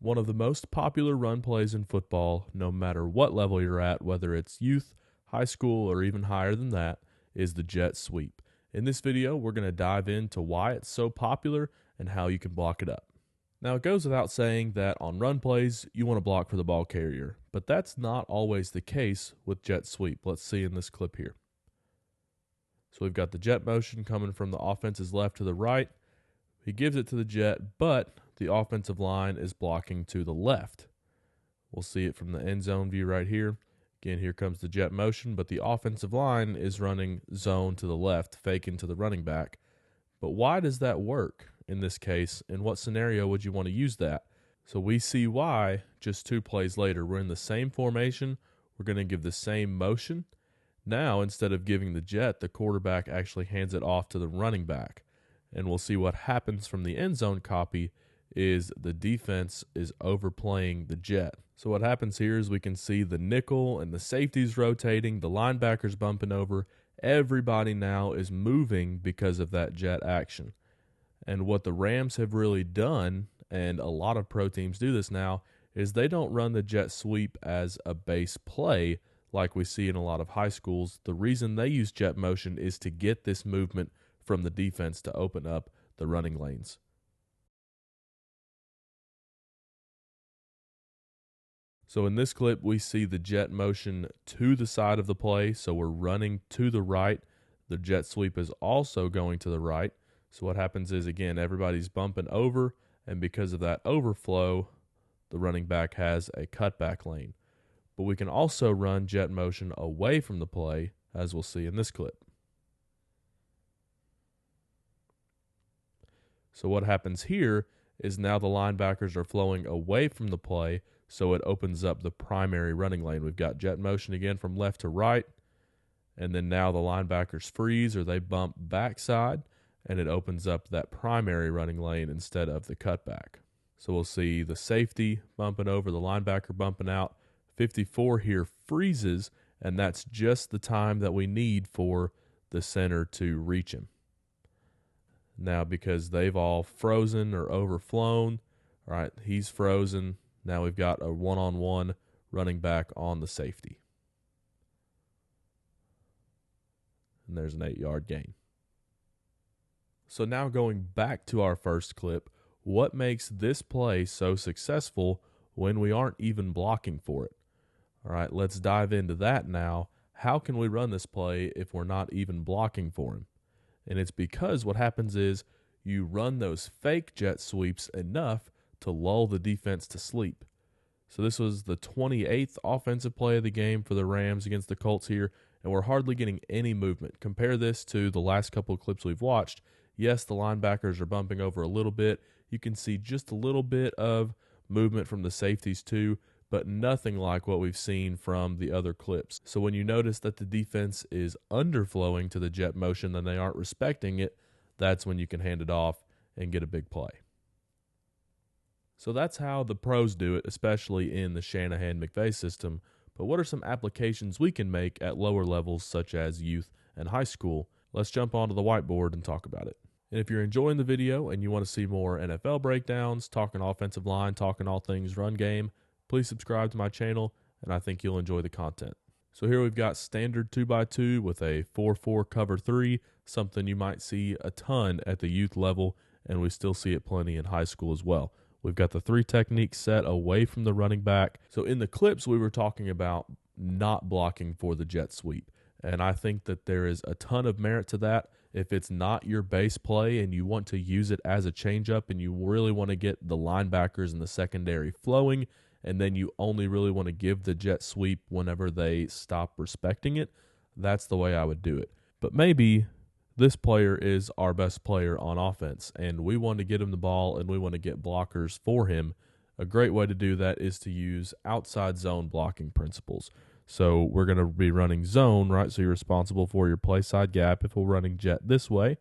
One of the most popular run plays in football, no matter what level you're at, whether it's youth, high school, or even higher than that, is the jet sweep. In this video, we're going to dive into why it's so popular and how you can block it up. Now, it goes without saying that on run plays, you want to block for the ball carrier, but that's not always the case with jet sweep. Let's see in this clip here. So we've got the jet motion coming from the offense's left to the right. He gives it to the jet, but the offensive line is blocking to the left. We'll see it from the end zone view right here. Again, here comes the jet motion, but the offensive line is running zone to the left, faking to the running back. But why does that work in this case? In what scenario would you want to use that? So we see why just 2 plays later. We're in the same formation. We're going to give the same motion. Now, instead of giving the jet, the quarterback actually hands it off to the running back. And we'll see what happens from the end zone copy is the defense is overplaying the jet. So what happens here is we can see the nickel and the safeties rotating, the linebackers bumping over. Everybody now is moving because of that jet action. And what the Rams have really done, and a lot of pro teams do this now, is they don't run the jet sweep as a base play like we see in a lot of high schools. The reason they use jet motion is to get this movement from the defense to open up the running lanes. So in this clip, we see the jet motion to the side of the play, so we're running to the right. The jet sweep is also going to the right. So what happens is, again, everybody's bumping over, and because of that overflow, the running back has a cutback lane. But we can also run jet motion away from the play, as we'll see in this clip. So what happens here is now the linebackers are flowing away from the play, so it opens up the primary running lane. We've got jet motion again from left to right, and then now the linebackers freeze or they bump backside, and it opens up that primary running lane instead of the cutback. So we'll see the safety bumping over, the linebacker bumping out. 54 here freezes, and that's just the time that we need for the center to reach him. Now, because they've all frozen or overflown, all right, he's frozen. Now we've got a one-on-one running back on the safety. And there's an 8-yard gain. So now going back to our first clip, what makes this play so successful when we aren't even blocking for it? All right, let's dive into that now. How can we run this play if we're not even blocking for him? And it's because what happens is you run those fake jet sweeps enough to lull the defense to sleep. So this was the 28th offensive play of the game for the Rams against the Colts here, and we're hardly getting any movement. Compare this to the last couple of clips we've watched. Yes, the linebackers are bumping over a little bit. You can see just a little bit of movement from the safeties too, but nothing like what we've seen from the other clips. So when you notice that the defense is underflowing to the jet motion and they aren't respecting it, that's when you can hand it off and get a big play. So that's how the pros do it, especially in the Shanahan-McVay system. But what are some applications we can make at lower levels such as youth and high school? Let's jump onto the whiteboard and talk about it. And if you're enjoying the video and you want to see more NFL breakdowns, talking offensive line, talking all things run game, please subscribe to my channel, and I think you'll enjoy the content. So here we've got standard 2x2 with a 4-4 cover 3, something you might see a ton at the youth level, and we still see it plenty in high school as well. We've got the 3 techniques set away from the running back. So in the clips, we were talking about not blocking for the jet sweep, and I think that there is a ton of merit to that. If it's not your base play and you want to use it as a changeup and you really want to get the linebackers and the secondary flowing, and then you only really want to give the jet sweep whenever they stop respecting it, that's the way I would do it. But maybe this player is our best player on offense, and we want to get him the ball and we want to get blockers for him. A great way to do that is to use outside zone blocking principles. So we're going to be running zone, right? So you're responsible for your play side gap. If we're running jet this way,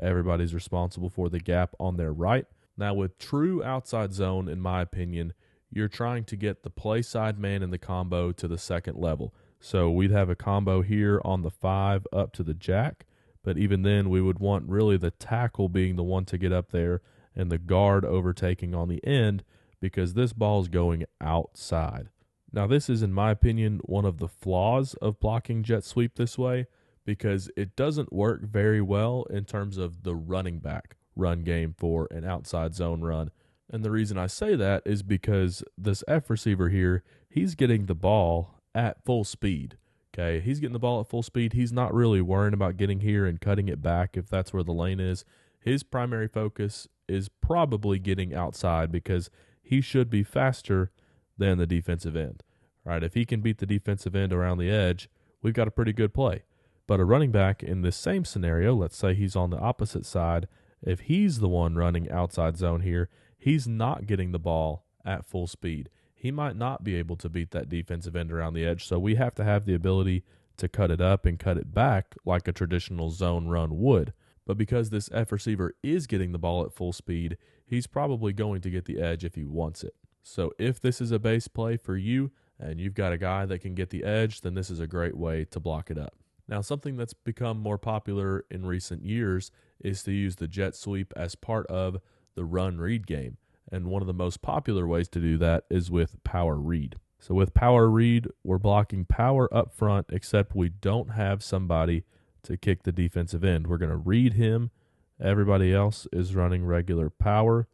everybody's responsible for the gap on their right. Now with true outside zone, in my opinion, you're trying to get the play side man in the combo to the second level. So we'd have a combo here on the 5 up to the jack, but even then we would want really the tackle being the one to get up there and the guard overtaking on the end, because this ball is going outside. Now, this is, in my opinion, one of the flaws of blocking jet sweep this way, because it doesn't work very well in terms of the running back run game for an outside zone run. And the reason I say that is because this F receiver here, he's getting the ball at full speed. Okay, he's getting the ball at full speed. He's not really worrying about getting here and cutting it back if that's where the lane is. His primary focus is probably getting outside because he should be faster than the defensive end. Right? If he can beat the defensive end around the edge, we've got a pretty good play. But a running back in this same scenario, let's say he's on the opposite side, if he's the one running outside zone here, he's not getting the ball at full speed. He might not be able to beat that defensive end around the edge, so we have to have the ability to cut it up and cut it back like a traditional zone run would. But because this F receiver is getting the ball at full speed, he's probably going to get the edge if he wants it. So if this is a base play for you and you've got a guy that can get the edge, then this is a great way to block it up. Now, something that's become more popular in recent years is to use the jet sweep as part of the run read game. And one of the most popular ways to do that is with power read. So with power read, we're blocking power up front, except we don't have somebody to kick the defensive end. We're going to read him. Everybody else is running regular power.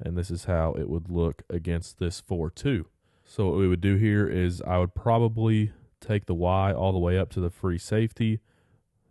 And this is how it would look against this 4-2. So what we would do here is I would probably take the Y all the way up to the free safety,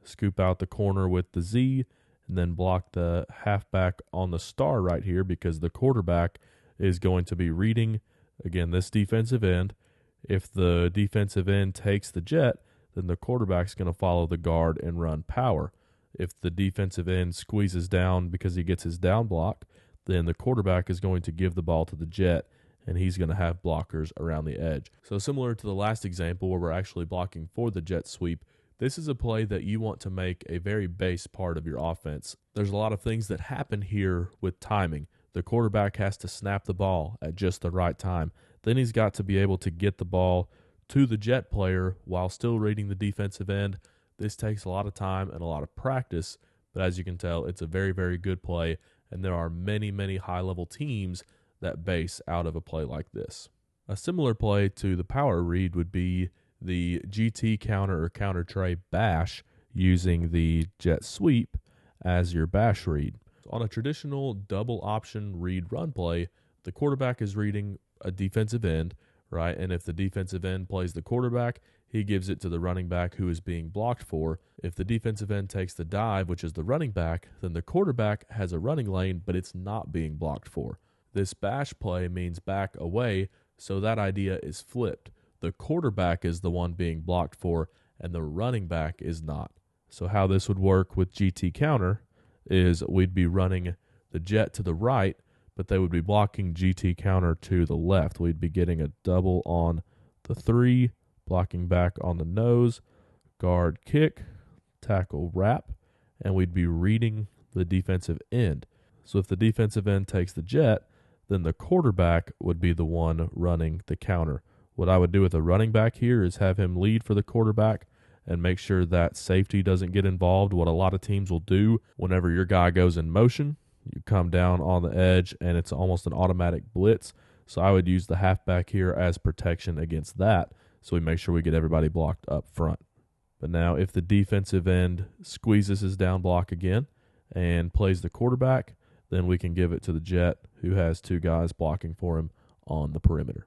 scoop out the corner with the Z, and then block the halfback on the star right here because the quarterback is going to be reading, again, this defensive end. If the defensive end takes the jet, then the quarterback's going to follow the guard and run power. If the defensive end squeezes down because he gets his down block, then the quarterback is going to give the ball to the jet, and he's going to have blockers around the edge. So similar to the last example where we're actually blocking for the jet sweep, this is a play that you want to make a very base part of your offense. There's a lot of things that happen here with timing. The quarterback has to snap the ball at just the right time. Then he's got to be able to get the ball to the jet player while still reading the defensive end. This takes a lot of time and a lot of practice, but as you can tell, it's a very, very good play, and there are many, many high-level teams that base out of a play like this. A similar play to the power read would be the GT counter or counter tray bash using the jet sweep as your bash read. On a traditional double option read run play, the quarterback is reading a defensive end, right? And if the defensive end plays the quarterback, he gives it to the running back who is being blocked for. If the defensive end takes the dive, which is the running back, then the quarterback has a running lane, but it's not being blocked for. This bash play means back away, so that idea is flipped. The quarterback is the one being blocked for, and the running back is not. So how this would work with GT counter is we'd be running the jet to the right, but they would be blocking GT counter to the left. We'd be getting a double on the 3, blocking back on the nose, guard kick, tackle wrap, and we'd be reading the defensive end. So if the defensive end takes the jet, then the quarterback would be the one running the counter. What I would do with a running back here is have him lead for the quarterback and make sure that safety doesn't get involved. What a lot of teams will do whenever your guy goes in motion, you come down on the edge and it's almost an automatic blitz. So I would use the halfback here as protection against that, so we make sure we get everybody blocked up front. But now if the defensive end squeezes his down block again and plays the quarterback, then we can give it to the jet who has 2 guys blocking for him on the perimeter.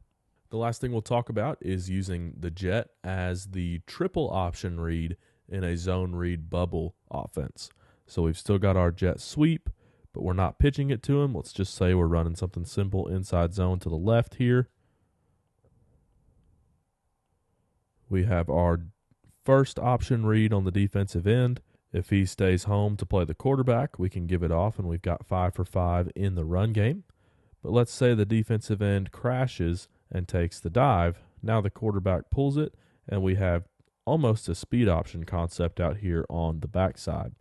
The last thing we'll talk about is using the jet as the triple option read in a zone read bubble offense. So we've still got our jet sweep, but we're not pitching it to him. Let's just say we're running something simple inside zone to the left here. We have our first option read on the defensive end. If he stays home to play the quarterback, we can give it off, and we've got 5 for 5 in the run game. But let's say the defensive end crashes and takes the dive. Now the quarterback pulls it, and we have almost a speed option concept out here on the backside.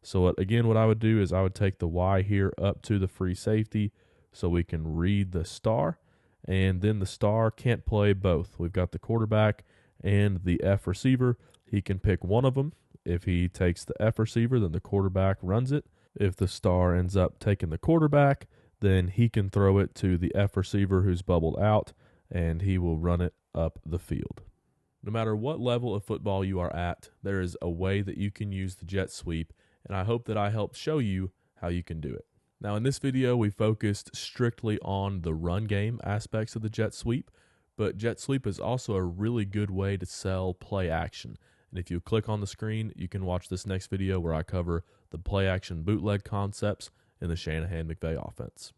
So what I would do is I would take the Y here up to the free safety so we can read the star, and then the star can't play both. We've got the quarterback and the F receiver. He can pick one of them. If he takes the F receiver, then the quarterback runs it. If the star ends up taking the quarterback, then he can throw it to the F receiver who's bubbled out, and he will run it up the field. No matter what level of football you are at, there is a way that you can use the jet sweep, and I hope that I helped show you how you can do it. Now, in this video, we focused strictly on the run game aspects of the jet sweep, but jet sweep is also a really good way to sell play action. And if you click on the screen, you can watch this next video where I cover the play action bootleg concepts in the Shanahan-McVay offense.